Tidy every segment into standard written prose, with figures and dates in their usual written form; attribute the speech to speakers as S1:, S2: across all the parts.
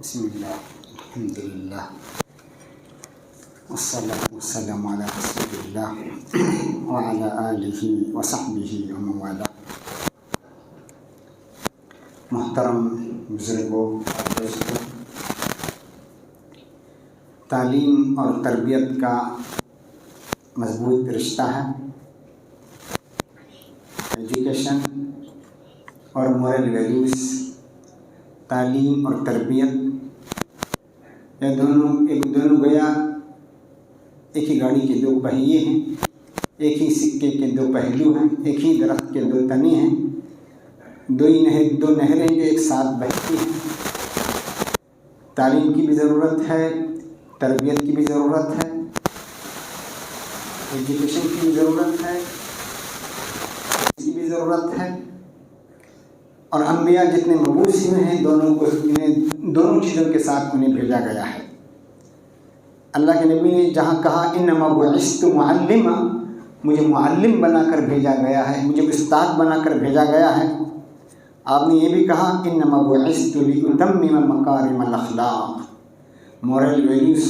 S1: بسم اللہ الحمد للہ والصلاة والسلام علی رسول اللہ وعلی آلہ وصحبہ ومن والاه۔ محترم بزرگوں اور دوستوں، تعلیم اور تربیت کا مضبوط رشتہ ہے۔ ایجوکیشن اور مورل ویلیوز، تعلیم اور تربیت، یہ دونوں گویا ایک ہی گاڑی کے دو پہیے ہیں، ایک ہی سکے کے دو پہلو ہیں، ایک ہی درخت کے دو تنے ہیں، دو نہریں جو ایک ساتھ بہتی ہیں۔ تعلیم کی بھی ضرورت ہے، تربیت کی بھی ضرورت ہے، ایجوکیشن کی بھی ضرورت ہے، اس کی بھی ضرورت ہے، اور انبیاء جتنے مبعوث ہوئے ہیں دونوں چیزوں کے ساتھ انہیں بھیجا گیا ہے۔ اللہ کے نبی نے جہاں کہا انما بعثت معلما، مجھے معلم بنا کر بھیجا گیا ہے، مجھے استاد بنا کر بھیجا گیا ہے، آپ نے یہ بھی کہا انما بعثت لاتمم مکارم الاخلاق، مورل ویلیوز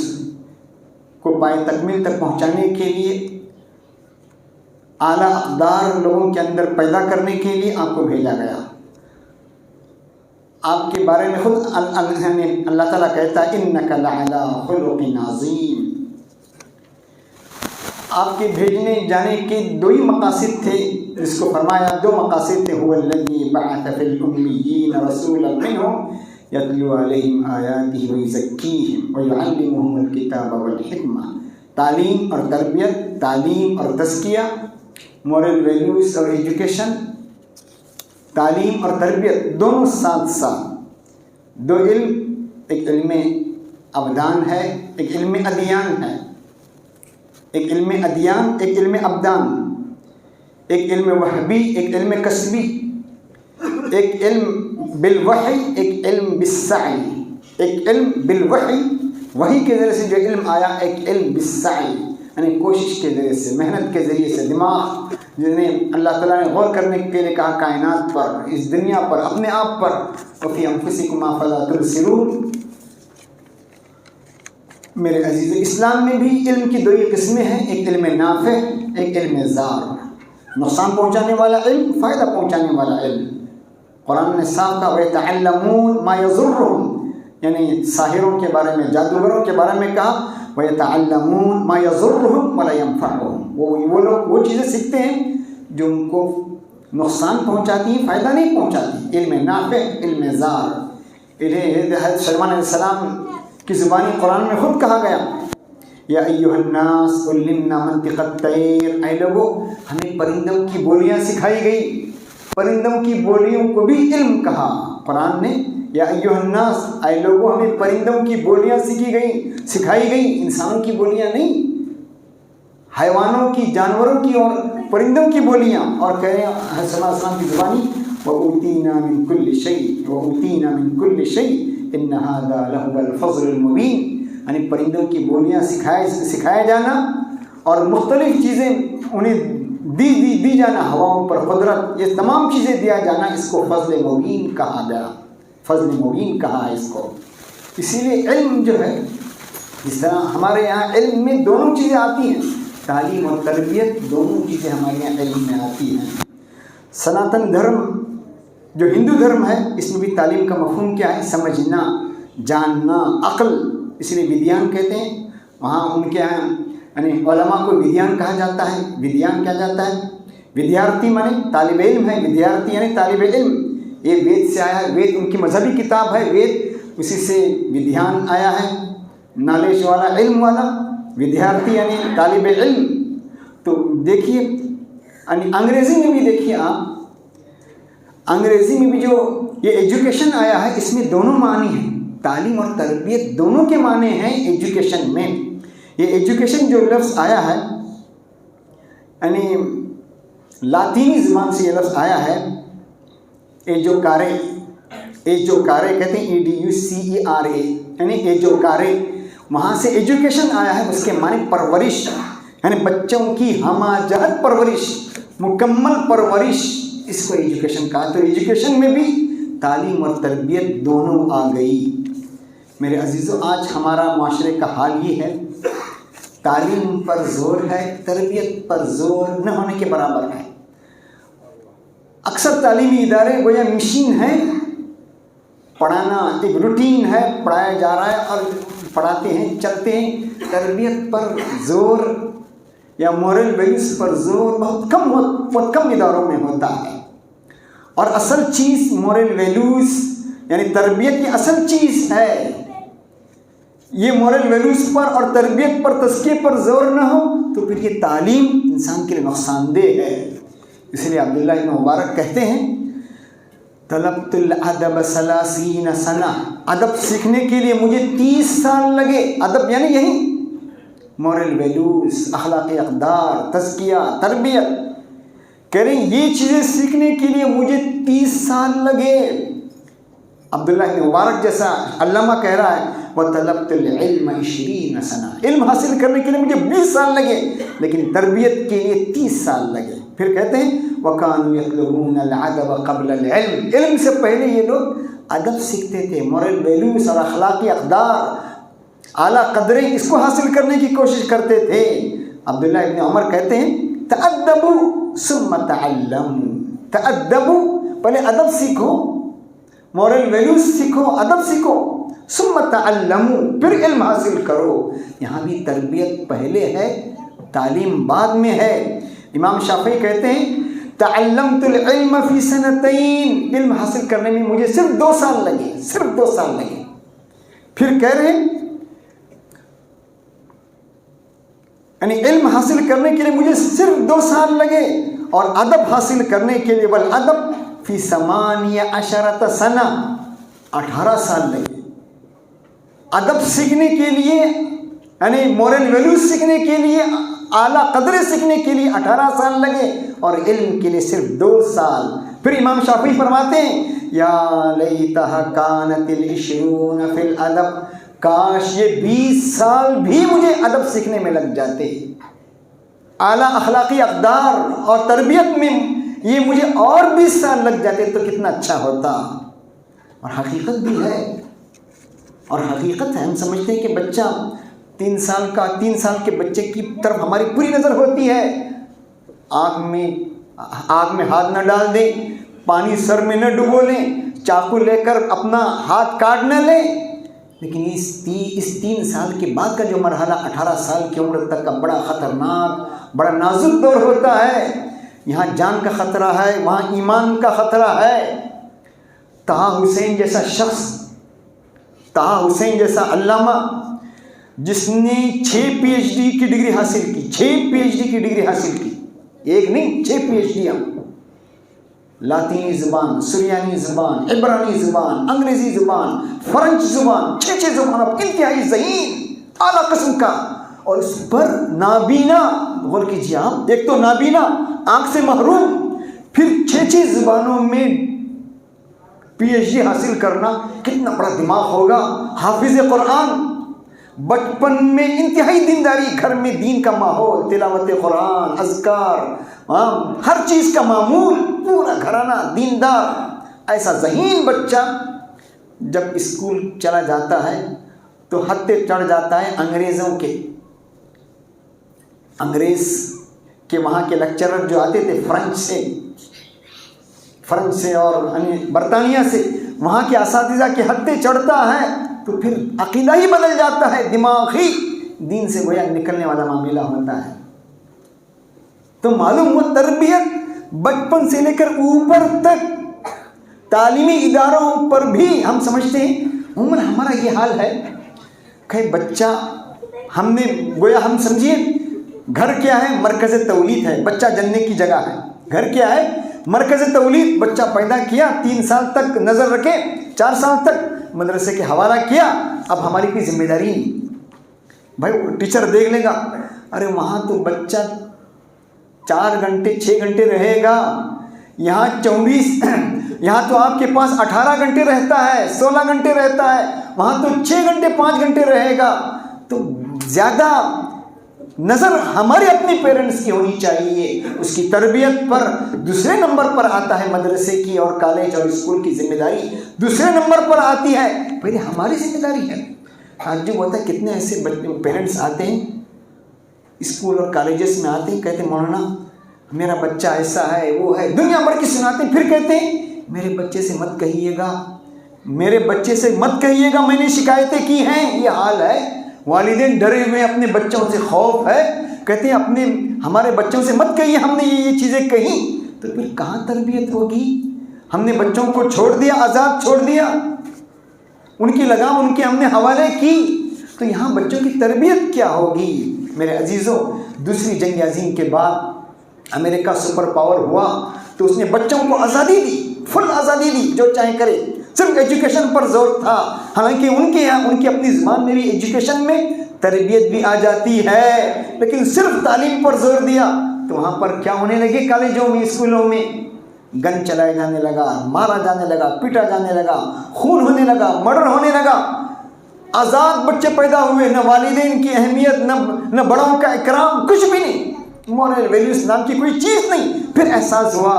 S1: کو پائے تکمیل تک پہنچانے کے لیے، اعلیٰ اقدار لوگوں کے اندر پیدا کرنے کے لیے آپ کو بھیجا گیا۔ آپ کے بارے میں خود اللہ تعالیٰ کہتا ہے انک لعلی خلق عظیم۔ آپ کے بھیجنے جانے کے دو ہی مقاصد تھے، جس کو فرمایا دو مقاصد تھے، هو الذی بعث فی الامیین رسولا منہم یتلو علیہم آیاتہ ویزکیہم ویعلمہم الکتاب والحکمہ۔ تعلیم اور تربیت، تعلیم اور تزکیہ، مورل ویلیوز اور ایجوکیشن، تعلیم اور تربیت دونوں ساتھ ساتھ، دو علم، ایک علم ابدان ہے، ایک علم ادیان ہے، ایک علم ادیان، ایک علم ابدان، ایک علم وحبی، ایک علم کسبی، ایک علم بالوحی، ایک علم بالسعی، ایک علم بالوحی، وحی کے ذریعے سے جو علم آیا، ایک علم بالسعی یعنی کوشش کے ذریعے سے، محنت کے ذریعے سے، دماغ جنہیں اللہ تعالیٰ نے غور کرنے کے لیے کہا کائنات پر، اس دنیا پر، اپنے آپ پر، وفی انفسکم افلا تبصرون۔ میرے عزیز، اسلام میں بھی علم کی دو ہی قسمیں ہیں، ایک علم نافع، ایک علم ضار، نقصان پہنچانے والا علم، فائدہ پہنچانے والا علم۔ قرآن نے صاف کہا وَيَتَعَلَّمُونَ مَا يَضُرُّهُمْ، یعنی ساحروں کے بارے میں، جادوگروں کے بارے میں کہا وَيَتَعَلَّمُونَ مَا يَضُرُّهُمْ وَلَا يَنفَعُهُمْ، وہ لوگ وہ چیزیں سیکھتے ہیں جو ان کو نقصان پہنچاتی ہیں، فائدہ نہیں پہنچاتی۔ علم نافع، علم ضار، حضرت سلیمان علیہ السلام کی زبانی قرآن میں خود کہا گیا یا ایھا الناس علمنا منطق الطیر، اے لوگوں ہمیں پرندوں کی بولیاں سکھائی گئی، پرندوں کی بولیوں کو بھی علم کہا قرآن نے، یا ایھا الناس، اے لوگوں ہمیں پرندوں کی بولیاں سکھائی گئی، انسانوں کی بولیاں نہیں، حیوانوں کی، جانوروں کی اور پرندوں کی بولیاں، اور کہہ رہے ہیں حضرت صلی اللہ علیہ وسلم کی زبانی وَأُوتِينَا مِن كُلِّ شَيْءٍ وَأُوتِينَا مِن كُلِّ شَيْءٍ إِنَّ هَذَا لَهُوَ الْفَضْلُ الْمُبِينُ، یعنی پرندوں کی بولیاں سکھایا جانا اور مختلف چیزیں انہیں دی جانا، ہواؤں پر قدرت، یہ تمام چیزیں دیا جانا، اس کو فضل مبین کہا گیا، فضل مبین کہا ہے اس کو۔ اسی لیے علم جو ہے، جس طرح ہمارے یہاں علم میں دونوں چیزیں آتی ہیں، تعلیم اور تربیت دونوں چیزیں ہمارے یہاں علم میں آتی ہیں۔ سناتن دھرم جو ہندو دھرم ہے، اس میں بھی تعلیم کا مفہوم کیا ہے؟ سمجھنا، جاننا، عقل، اس لیے ودیان کہتے ہیں، وہاں ان کے یہاں یعنی علماء کو ودیان کہا جاتا ہے۔ ودیان کیا جاتا ہے؟ ودیارتی مانے طالب علم ہے، ودیارتی یعنی طالب علم، یہ وید سے آیا ہے، وید ان کی مذہبی کتاب ہے، وید اسی سے ودیان آیا ہے، نالج والا، علم والا، ودیارتی یعنی طالب علم۔ تو دیکھیے یعنی انگریزی میں بھی دیکھیے آپ، انگریزی میں بھی جو یہ ایجوکیشن آیا ہے، اس میں دونوں معنی ہیں، تعلیم اور تربیت دونوں کے معنی ہیں ایجوکیشن میں۔ یہ ایجوکیشن جو لفظ آیا ہے، یعنی لاطینی زبان سے یہ لفظ آیا ہے، ایجوکارے کہتے ہیں EDUCERA، یعنی ایجوکارے، وہاں سے ایجوکیشن آیا ہے، اس کے معنی پرورش، یعنی بچوں کی ہمہ جہت پرورش، مکمل پرورش، اس کو ایجوکیشن کہا۔ تو ایجوکیشن میں بھی تعلیم اور تربیت دونوں آ گئی۔ میرے عزیزو، آج ہمارا معاشرے کا حال یہ ہے، تعلیم پر زور ہے، تربیت پر زور نہ ہونے کے برابر ہے۔ اکثر تعلیمی ادارے گویا مشین ہیں، پڑھانا ایک روٹین ہے، پڑھایا جا رہا ہے اور پڑھاتے ہیں، چلتے ہیں۔ تربیت پر زور یا مورل ویلیوز پر زور بہت کم اداروں میں ہوتا ہے، اور اصل چیز مورل ویلیوز یعنی تربیت کی اصل چیز ہے۔ یہ مورل ویلیوز پر اور تربیت پر، تزکیے پر زور نہ ہو تو پھر یہ تعلیم انسان کے لیے نقصان دہ ہے۔ اس لیے عبداللہ بن مبارک کہتے ہیں طلبت الادب 30 سنہ، ادب سیکھنے کے لیے مجھے 30 سال لگے۔ ادب یعنی یہی مورل ویلیوز، اخلاقی اقدار، تزکیہ، تربیت۔ کہہ رہے ہیں یہ چیزیں سیکھنے کے لیے مجھے 30 سال لگے۔ عبداللہ بن مبارک جیسا علامہ کہہ رہا ہے وَطَلَبْتُ الْعِلْمَ 20 سنہ، علم حاصل کرنے کے لیے مجھے 20 سال لگے، لیکن تربیت کے لیے 30 سال لگے۔ پھر کہتے ہیں وَكَانُوا يَطْلُبُونَ الْعَدَبَ قَبْلَ الْعِلْمِ، علم سے پہلے یہ لوگ ادب سیکھتے تھے، مورل ویلیوز اور اخلاقی اقدار، اعلیٰ قدریں، اس کو حاصل کرنے کی کوشش کرتے تھے۔ عبداللہ ابن عمر کہتے ہیں تَأَدَّبُوا ثُمَّ تَعَلَّمُوا، تَأَدَّبُوا، پہلے ادب سیکھو، مورل ویلیوز سیکھو، ادب سیکھو، ثم تعلموا، پھر علم حاصل کرو۔ یہاں بھی تربیت پہلے ہے، تعلیم بعد میں ہے۔ امام شافعی کہتے ہیں تعلمت العلم فی 2 علم حاصل کرنے میں مجھے صرف 2 سال لگے، صرف 2 سال لگے۔ پھر کہہ رہے ہیں یعنی علم حاصل کرنے کے لیے مجھے صرف 2 سال لگے، اور ادب حاصل کرنے کے لیے والادب فی 18 سنہ، 18 سال لگے۔ ادب سیکھنے کے لیے یعنی مورل ویلیوز سیکھنے کے لیے، اعلیٰ قدریں سیکھنے کے لیے 18 سال لگے، اور علم کے لیے صرف 2 سال۔ پھر امام شافعی فرماتے ہیں یا لیتہا کانت 20 فی الادب، کاش یہ 20 سال بھی مجھے ادب سیکھنے میں لگ جاتے، اعلیٰ اخلاقی اقدار اور تربیت میں یہ مجھے اور 20 سال لگ جاتے تو کتنا اچھا ہوتا۔ اور حقیقت بھی ہے، اور حقیقت ہے، ہم سمجھتے ہیں کہ بچہ 3 سال کے بچے کی طرف ہماری پوری نظر ہوتی ہے، آگ میں ہاتھ نہ ڈال دیں، پانی سر میں نہ ڈبو لیں، چاقو لے کر اپنا ہاتھ کاٹ نہ لیں، لیکن اس 3 سال کے بعد کا جو مرحلہ 18 سال کی عمر تک کا بڑا خطرناک، بڑا نازک دور ہوتا ہے۔ یہاں جان کا خطرہ ہے، وہاں ایمان کا خطرہ ہے۔ طہ حسین جیسا شخص، طہ حسین جیسا علامہ جس نے 6 PhD کی ڈگری حاصل کی، 6 PhD کی ڈگری حاصل کی، ایک نہیں 6 PhD، لاطینی زبان، سریانی زبان، عبرانی زبان، انگریزی زبان، فرنچ زبان، 6 زبانوں، انتہائی ذہین اعلیٰ قسم کا، اور اس پر نابینا، غور کیجیے آپ، ایک تو نابینا، آنکھ سے محروم، پھر 6 زبانوں میں PhD حاصل کرنا کتنا بڑا دماغ ہوگا۔ حافظ قرآن، بچپن میں انتہائی دینداری، گھر میں دین کا ماحول، تلاوت قرآن، اذکار، ہر چیز کا معمول، پورا گھرانہ دیندار۔ ایسا ذہین بچہ جب اسکول چلا جاتا ہے تو حد پہ چڑھ جاتا ہے انگریز کے وہاں کے لیکچرر جو آتے تھے فرنچ سے اور برطانیہ سے، وہاں کے اساتذہ کے حد پہ چڑھتا ہے تو پھر عقیدہ ہی بدل جاتا ہے، دماغ ہی دین سے گویا نکلنے والا معاملہ ہوتا ہے۔ تو معلوم ہوا تربیت بچپن سے لے کر اوپر تک، تعلیمی اداروں پر بھی ہم سمجھتے ہیں عموماً ہمارا یہ حال ہے کہ بچہ ہم نے گویا ہم سمجھیے گھر کیا ہے، مرکز تولید ہے، بچہ جننے کی جگہ ہے۔ گھر کیا ہے، مرکز تولید، بچہ پیدا کیا، 3 سال تک نظر رکھے، 4 سال تک مدرسے کے حوالہ کیا، اب ہماری کوئی ذمہ داری نہیں، بھائی ٹیچر دیکھ لے گا۔ ارے وہاں تو بچہ 4 گھنٹے 6 گھنٹے رہے گا، یہاں 24 یہاں تو آپ کے پاس 18 گھنٹے رہتا ہے، 16 گھنٹے رہتا ہے، وہاں تو 6 گھنٹے 5 گھنٹے رہے گا۔ تو زیادہ نظر ہمارے اپنے پیرنٹس کی ہونی چاہیے، اس کی تربیت پر دوسرے نمبر پر آتا ہے مدرسے کی اور کالج اور اسکول کی ذمہ داری دوسرے نمبر پر آتی ہے، پہلے ہماری ذمہ داری ہے۔ آج جو ہوتا ہے کتنے ایسے پیرنٹس آتے ہیں اسکول اور کالجز میں آتے ہیں، کہتے ہیں مولانا میرا بچہ ایسا ہے وہ ہے، دنیا بھر کی سناتے ہیں، پھر کہتے ہیں میرے بچے سے مت کہیے گا، میرے بچے سے مت کہیے گا، میں نے شکایتیں کی ہیں۔ یہ حال ہے، والدین ڈرے ہوئے اپنے بچوں سے، خوف ہے، کہتے ہیں ہمارے بچوں سے مت کہیے، ہم نے یہ چیزیں کہیں، تو پھر کہاں تربیت ہوگی؟ ہم نے بچوں کو چھوڑ دیا، آزاد چھوڑ دیا، ان کی لگام ان کے ہم نے حوالے کی، تو یہاں بچوں کی تربیت کیا ہوگی؟ میرے عزیزوں، دوسری جنگ عظیم کے بعد امریکہ سپر پاور ہوا تو اس نے بچوں کو آزادی دی، فل آزادی دی، جو چاہے کرے، صرف ایجوکیشن پر زور تھا، حالانکہ ان کے یہاں ان کی اپنی زبان میں بھی ایجوکیشن میں تربیت بھی آ جاتی ہے، لیکن صرف تعلیم پر زور دیا تو وہاں پر کیا ہونے لگے؟ کالجوں میں، اسکولوں میں گن چلائے جانے لگا، مارا جانے لگا، پیٹا جانے لگا، خون ہونے لگا، مرڈر ہونے لگا، آزاد بچے پیدا ہوئے، نہ والدین کی اہمیت، نہ بڑوں کا اکرام، کچھ بھی نہیں، مورل ویلیوز نام کی کوئی چیز نہیں۔ پھر احساس ہوا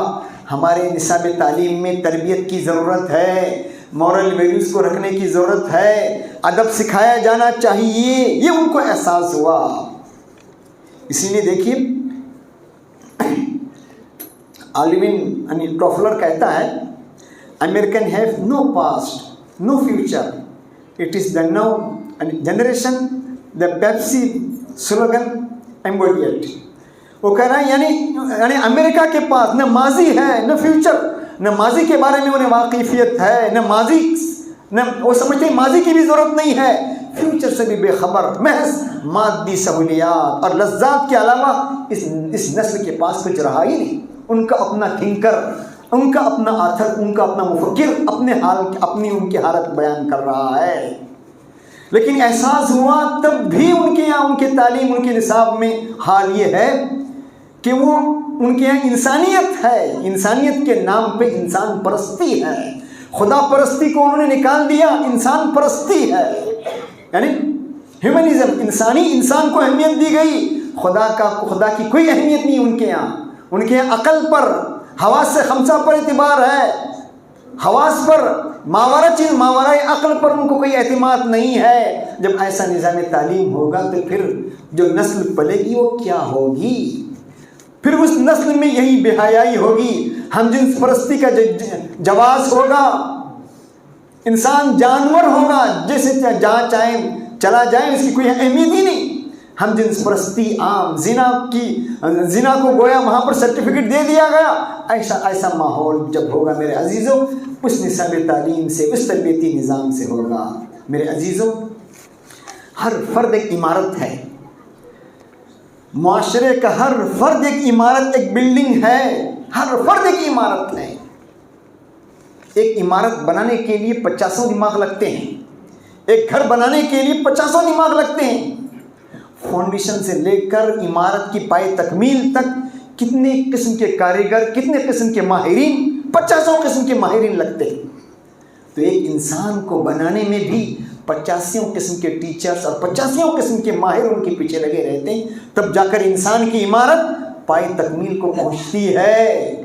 S1: ہمارے نصاب تعلیم میں تربیت کی ضرورت ہے، مورل ویلیوز کو رکھنے کی ضرورت ہے، ادب سکھایا جانا چاہیے، یہ ان کو احساس ہوا۔ اسی لیے دیکھیے آلوین ٹوفلر کہتا ہے American have no past, no future. It is the now generation, the Pepsi slogan embodied. وہ کہہ رہا ہے یعنی امریکہ کے پاس نہ ماضی ہے نہ فیوچر، نہ ماضی کے بارے میں انہیں واقفیت ہے، نہ وہ سمجھتے ہیں ماضی کی بھی ضرورت نہیں ہے، فیوچر سے بھی بے خبر، محض مادی سہولیات اور لذات کے علاوہ اس نسل کے پاس کچھ رہا ہی نہیں۔ ان کا اپنا تھنکر، ان کا اپنا آتھر، ان کا اپنا مفکر اپنی ان کی حالت بیان کر رہا ہے، لیکن احساس ہوا تب بھی ان کے یہاں، ان کے تعلیم، ان کے نصاب میں حال یہ ہے کہ وہ ان کے یہاں انسانیت ہے، انسانیت کے نام پہ انسان پرستی ہے، خدا پرستی کو انہوں نے نکال دیا، انسان پرستی ہے، یعنی ہیومنزم، انسان کو اہمیت دی گئی، خدا کی کوئی اہمیت نہیں ان کے یہاں۔ ان کے یہاں عقل پر، حواس سے خمسہ پر اعتبار ہے، حواس پر، ماورائے عقل پر ان کو کوئی اعتماد نہیں ہے۔ جب ایسا نظام تعلیم ہوگا تو پھر جو نسل پلے گی وہ کیا ہوگی؟ پھر اس نسل میں یہی بے حیائی ہوگی، ہم جنس پرستی کا جواز ہوگا، انسان جانور ہوگا، جیسے جہاں چاہے چلا جائے، اس کی کوئی اہمیت ہی نہیں۔ ہم جنس پرستی عام، زنا کو گویا وہاں پر سرٹیفکیٹ دے دیا گیا۔ ایسا ماحول جب ہوگا میرے عزیزوں، اس نصاب تعلیم سے، اس تربیتی نظام سے ہوگا۔ میرے عزیزوں، ہر فرد ایک عمارت ہے، معاشرے کا ہر فرد ایک عمارت، ایک بلڈنگ ہے، ہر فرد ایک عمارت ہے۔ ایک عمارت بنانے کے لیے 50 دماغ لگتے ہیں، ایک گھر بنانے کے لیے 50 دماغ لگتے ہیں، فاؤنڈیشن سے لے کر عمارت کی پائے تکمیل تک کتنے قسم کے کاریگر، کتنے قسم کے ماہرین، 50 قسم کے ماہرین لگتے ہیں۔ تو ایک انسان کو بنانے میں بھی 85 قسم کے ٹیچرز اور 85 قسم کے ماہر ان کے پیچھے لگے رہتے ہیں، تب جا کر انسان کی عمارت پائے تکمیل کو پہنچتی ہے،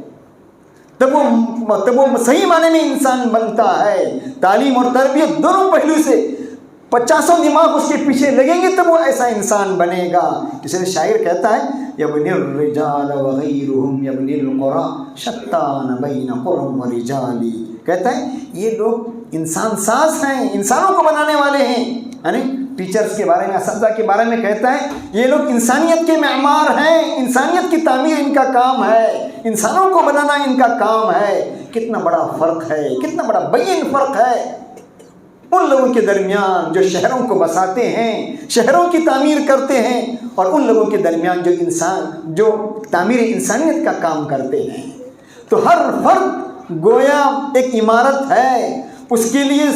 S1: تب وہ صحیح معنی میں انسان بنتا ہے۔ تعلیم اور تربیت دونوں پہلو سے 50 دماغ اس کے پیچھے لگیں گے تب وہ ایسا انسان بنے گا۔ اس لیے شاعر کہتا ہے یبنی الرجال وغیرہم یبنی القرى شتان بین قرم ورجالی، کہتا ہے یہ لوگ انسان ساز ہیں، انسانوں کو بنانے والے ہیں، یعنی ٹیچرز کے بارے میں، اساتذہ کے بارے میں کہتا ہے یہ لوگ انسانیت کے معمار ہیں، انسانیت کی تعمیر ان کا کام ہے، انسانوں کو بنانا ان کا کام ہے۔ کتنا بڑا فرق ہے، کتنا بڑا بین فرق ہے ان لوگوں کے درمیان جو شہروں کو بساتے ہیں، شہروں کی تعمیر کرتے ہیں، اور ان لوگوں کے درمیان جو تعمیر انسانیت کا کام کرتے ہیں۔ تو ہر فرد گویا ایک عمارت ہے، اس کے لیے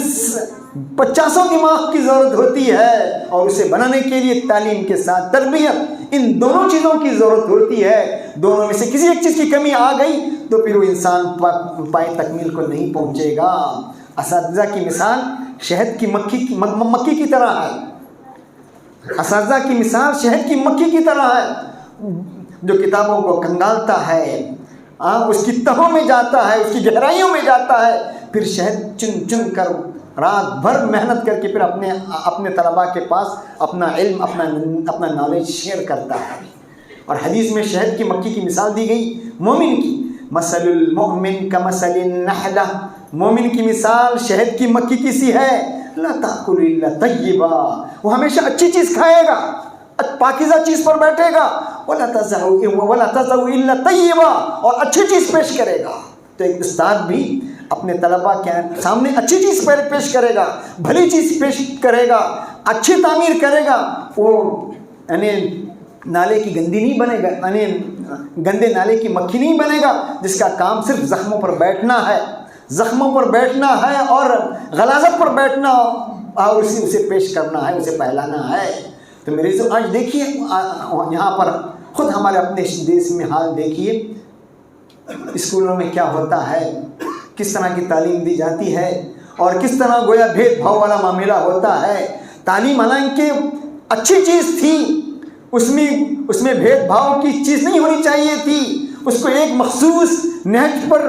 S1: 50 دماغ کی ضرورت ہوتی ہے، اور اسے بنانے کے لیے تعلیم کے ساتھ تربیت، ان دونوں چیزوں کی ضرورت ہوتی ہے۔ دونوں میں سے کسی ایک چیز کی کمی آ گئی تو پھر وہ انسان پائے تکمیل کو نہیں پہنچے گا۔ اساتذہ کی مثال شہد کی مکھی کی طرح ہے، اساتذہ کی مثال شہد کی مکھی کی طرح ہے، جو کتابوں کو کنگالتا ہے، اس کی تہوں میں جاتا ہے، اس کی گہرائیوں میں جاتا ہے، پھر شہد چن چن کر رات بھر محنت کر کے پھر اپنے طلباء کے پاس اپنا علم، اپنا نالج شیئر کرتا ہے۔ اور حدیث میں شہد کی مکھی کی مثال دی گئی مومن کی، مثل المؤمن کمثل النحلہ، مومن کی مثال شہد کی مکھی کی سی ہے، لا تأکل الا طیبا، وہ ہمیشہ اچھی چیز کھائے گا، پاکیزہ چیز پر بیٹھے گا، ولا تزع الا طیبا، اور اچھی چیز پیش کرے گا۔ تو ایک استاد بھی اپنے طلباء کے سامنے اچھی چیز پیش کرے گا، بھلی چیز پیش کرے گا، اچھی تعمیر کرے گا، وہ یعنی نالے کی گندی نہیں بنے گا، یعنی گندے نالے کی مکھی نہیں بنے گا جس کا کام صرف زخموں پر بیٹھنا ہے، زخموں پر بیٹھنا ہے اور غلاظت پر بیٹھنا اور اسے پیش کرنا ہے، اسے پہلانا ہے۔ تو میرے سے آج دیکھیے یہاں پر خود ہمارے اپنے دیش میں حال دیکھیے، اسکولوں میں کیا ہوتا ہے، کس طرح کی تعلیم دی جاتی ہے، اور کس طرح گویا بھید بھاؤ والا معاملہ ہوتا ہے۔ تعلیم حالانکہ اچھی چیز تھی، اس میں بھید بھاؤ کی چیز نہیں ہونی چاہیے تھی، اس کو ایک مخصوص نہج پر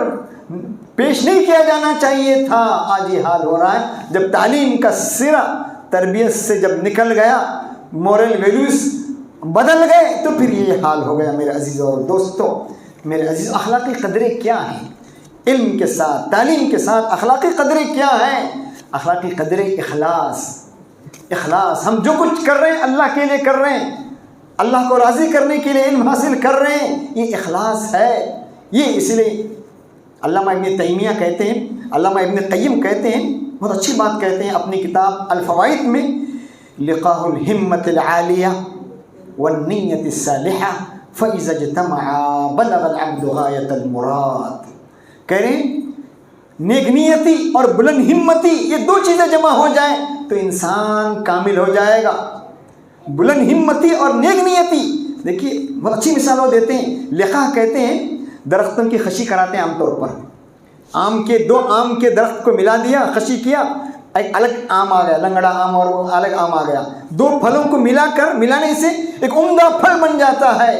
S1: پیش نہیں کیا جانا چاہیے تھا۔ آج یہ حال ہو رہا ہے، جب تعلیم کا سرا تربیت سے جب نکل گیا، مورل ویلیوز بدل گئے، تو پھر یہ حال ہو گیا۔ میرے عزیز اور دوستو، میرے عزیز، اخلاقی قدریں کیا ہیں؟ علم کے ساتھ، تعلیم کے ساتھ اخلاقی قدریں کیا ہیں؟ اخلاقی قدریں اخلاص، ہم جو کچھ کر رہے ہیں اللہ کے لیے کر رہے ہیں، اللہ کو راضی کرنے کے لیے علم حاصل کر رہے ہیں، یہ اخلاص ہے۔ یہ اس لیے علامہ ابن تیمیہ کہتے ہیں، علامہ ابن قیم کہتے ہیں، بہت اچھی بات کہتے ہیں اپنی کتاب الفوائد میں، لقاء الہمت العالیہ والنیت الصالحہ فاذا اجتمعا بلغ العبد غایۃ المراد۔ کہہ رہے ہیں نیک نیتی اور بلند ہمتی، یہ دو چیزیں جمع ہو جائیں تو انسان کامل ہو جائے گا۔ بلند ہمتی اور نیک نیتی، دیکھیے بہت اچھی مثال وہ دیتے ہیں، لقاء کہتے ہیں درختوں کی خشی کراتے ہیں عام طور پر، دو آم کے درخت کو ملا دیا، خشی کیا، ایک الگ آم آ گیا، لنگڑا آم اور وہ الگ آم آ گیا، دو پھلوں کو ملانے سے ایک عمدہ پھل بن جاتا ہے۔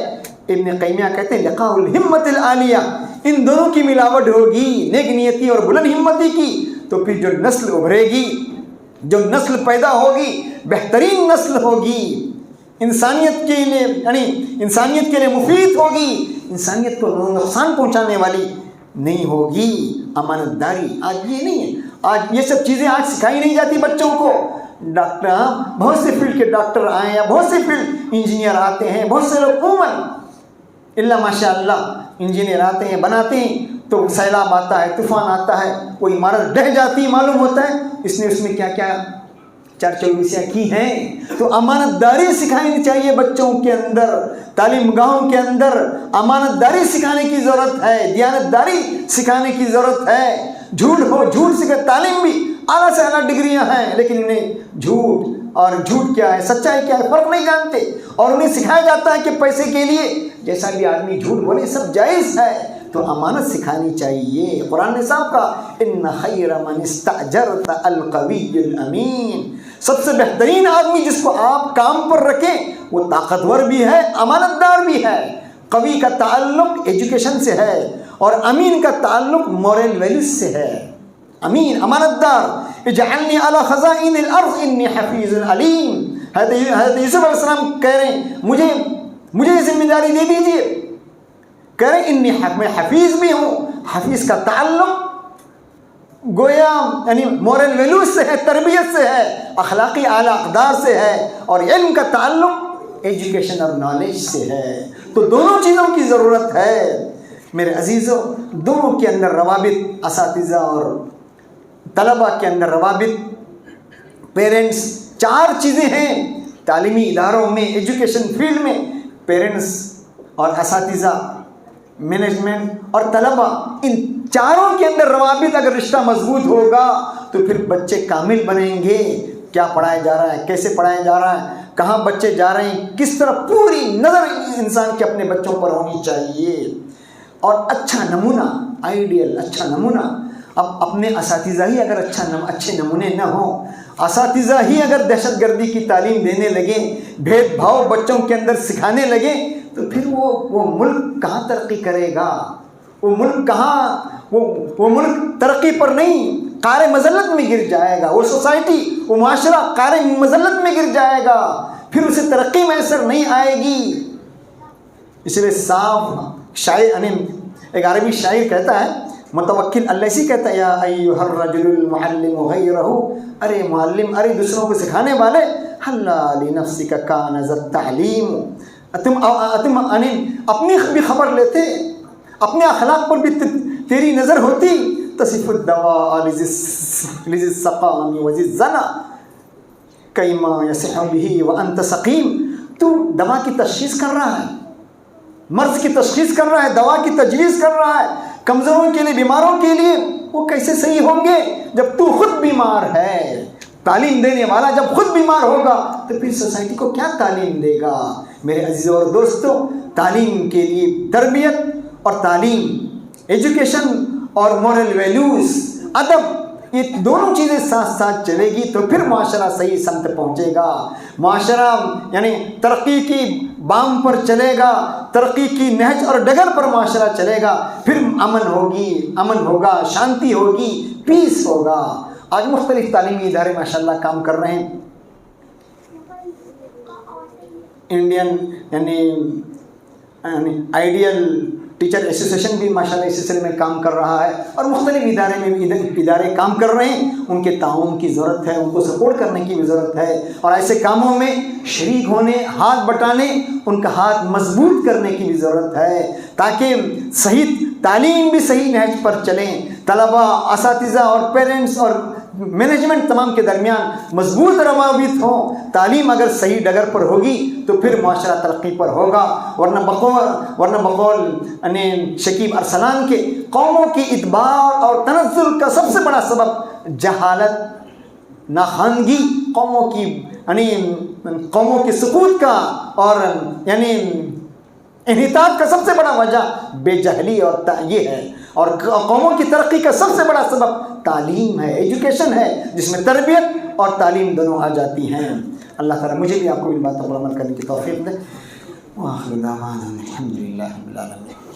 S1: ابن قیمیہ کہتے ہیں لقاء الہمت العالیہ، ان دونوں کی ملاوٹ ہوگی، نیک نیتی اور بلند ہمتی کی، تو پھر جو نسل ابھرے گی، جو نسل پیدا ہوگی، بہترین نسل ہوگی، انسانیت کے لیے یعنی انسانیت کے لیے مفید ہوگی، انسانیت کو نقصان پہنچانے والی نہیں ہوگی۔ امانت داری آج یہ نہیں ہے، آج یہ سب چیزیں آج سکھائی نہیں جاتی بچوں کو۔ ڈاکٹر، بہت سے فیلڈ کے ڈاکٹر آئے ہیں، بہت سے فیلڈ انجینئر آتے ہیں، بہت سے لوگ عموماً اللہ ماشاء اللہ انجینئر آتے ہیں، بناتے ہیں، تو سیلاب آتا ہے، طوفان آتا ہے، کوئی عمارت ڈہ جاتی ہے، معلوم ہوتا ہے اس نے اس میں کیا کیا چارچوبیسیاں کی ہیں۔ تو امانت داری سکھانی چاہیے بچوں کے اندر، تعلیم گاہوں کے اندر امانت داری سکھانے کی ضرورت ہے، دیانت داری سکھانے کی ضرورت ہے۔ جھوٹ سکھا، تعلیم بھی اعلیٰ سے اعلیٰ ڈگریاں ہیں، لیکن انہیں جھوٹ کیا ہے، سچائی کیا ہے، فرق نہیں جانتے، اور انہیں سکھایا جاتا ہے کہ پیسے کے لیے جیسا بھی آدمی جھوٹ بولے سب جائز ہے۔ تو امانت سکھانی چاہیے۔ قرآن نے صاحب کہا ان خیر من استاجرت القوی الامین، سب سے بہترین آدمی جس کو آپ کام پر رکھیں وہ طاقتور بھی ہے، امانت دار بھی ہے۔ قوی کا تعلق ایجوکیشن سے ہے اور امین کا تعلق مورل ویلیوز سے ہے۔ امین، امانت دار، اجعلنی علی خزائن الارض انی حفیظ علیم۔ حضرت یوسف علیہ السلام کہہ رہے ہیں مجھے یہ ذمہ داری دے دیجیے، کہہ رہے ہیں میں حفیظ بھی ہوں۔ حفیظ کا تعلق گویا یعنی مورل ویلیوز سے ہے، تربیت سے ہے، اخلاقی اعلیٰ اقدار سے ہے، اور علم کا تعلق ایجوکیشن اور نالج سے ہے۔ تو دونوں چیزوں کی ضرورت ہے میرے عزیزوں، دونوں کے اندر روابط، اساتذہ اور طلباء کے اندر روابط، پیرنٹس، چار چیزیں ہیں تعلیمی اداروں میں، ایجوکیشن فیلڈ میں، پیرنٹس اور اساتذہ، مینجمنٹ اور طلباء، ان چاروں کے اندر روابط اگر رشتہ مضبوط ہوگا تو پھر بچے کامل بنیں گے۔ کیا پڑھایا جا رہا ہے، کیسے پڑھایا جا رہا ہے، کہاں بچے جا رہے ہیں، کس طرح، پوری نظر انسان کے اپنے بچوں پر ہونی چاہیے۔ اور اچھا نمونہ، آئیڈیل اچھا نمونہ اب اپنے اساتذہ ہی اگر اچھے نمونے نہ ہوں، اساتذہ ہی اگر دہشت گردی کی تعلیم دینے لگیں، بھید بھاؤ بچوں کے اندر سکھانے لگیں، تو پھر وہ ملک کہاں ترقی کرے گا؟ وہ ملک کہاں، وہ ملک ترقی پر نہیں، قعر مذلت میں گر جائے گا۔ وہ سوسائٹی، وہ معاشرہ قعر مذلت میں گر جائے گا، پھر اسے ترقی میسر نہیں آئے گی۔ اس لیے صاف شاعر، یعنی ایک عربی شاعر کہتا ہے، متوکل اللہ سے کہتا ہے، یا ایھا الرجل المعلم غیرہ، ارے معلم، ارے دوسروں کو سکھانے والے، حلا لنفسک کان ذا التعلیم، تم اپنی بھی خبر لیتے، اپنے اخلاق پر بھی تیری نظر ہوتی، تصف الدواء لذی السقام وذی الزنا کیما یصح به وانت سقیم۔ تو دوا کی تشخیص کر رہا ہے، مرض کی تشخیص کر رہا ہے، دوا کی تجویز کر رہا ہے کمزوروں کے لیے، بیماروں کے لیے، وہ کیسے صحیح ہوں گے جب تو خود بیمار ہے؟ تعلیم دینے والا جب خود بیمار ہوگا تو پھر سوسائٹی کو کیا تعلیم دے گا؟ میرے عزیزوں اور دوستوں، تعلیم کے لیے تربیت اور تعلیم، ایجوکیشن اور مورل ویلیوز، ادب، یہ دونوں چیزیں ساتھ ساتھ چلے گی تو پھر معاشرہ صحیح سمت پہنچے گا۔ معاشرہ یعنی ترقی کی بام پر چلے گا، ترقی کی نہج اور ڈگر پر معاشرہ چلے گا، پھر امن ہوگا، شانتی ہوگی، پیس ہوگا۔ آج مختلف تعلیمی ادارے ماشاءاللہ کام کر رہے ہیں۔ انڈین یعنی آئیڈیل ٹیچر ایسوسیشن بھی ماشاءاللہ اس سلسلے میں کام کر رہا ہے، اور مختلف ادارے کام کر رہے ہیں۔ ان کے تعاون کی ضرورت ہے، ان کو سپورٹ کرنے کی بھی ضرورت ہے، اور ایسے کاموں میں شریک ہونے، ہاتھ بٹانے، ان کا ہاتھ مضبوط کرنے کی بھی ضرورت ہے، تاکہ صحیح تعلیم بھی صحیح نہج پر چلیں، طلباء، اساتذہ اور پیرنٹس اور مینجمنٹ تمام کے درمیان مضبوط روابط ہوں۔ تعلیم اگر صحیح ڈگر پر ہوگی تو پھر معاشرہ ترقی پر ہوگا، ورنہ بقول شکیب ارسلان کے قوموں کی ادبار اور تنزل کا سب سے بڑا سبب جہالت، ناخواندگی، قوموں کی سقوط کا اور انحطاط کا سب سے بڑا وجہ بے جہلی اور یہ ہے، اور قوموں کی ترقی کا سب سے بڑا سبب تعلیم ہے، ایجوکیشن ہے، جس میں تربیت اور تعلیم دونوں آ جاتی ہیں۔ اللہ تعالیٰ مجھے بھی آپ کو ان باتوں پر عمل کرنے کی توفیق دے۔ وآخر دعوانا الحمد للہ رب العالمین۔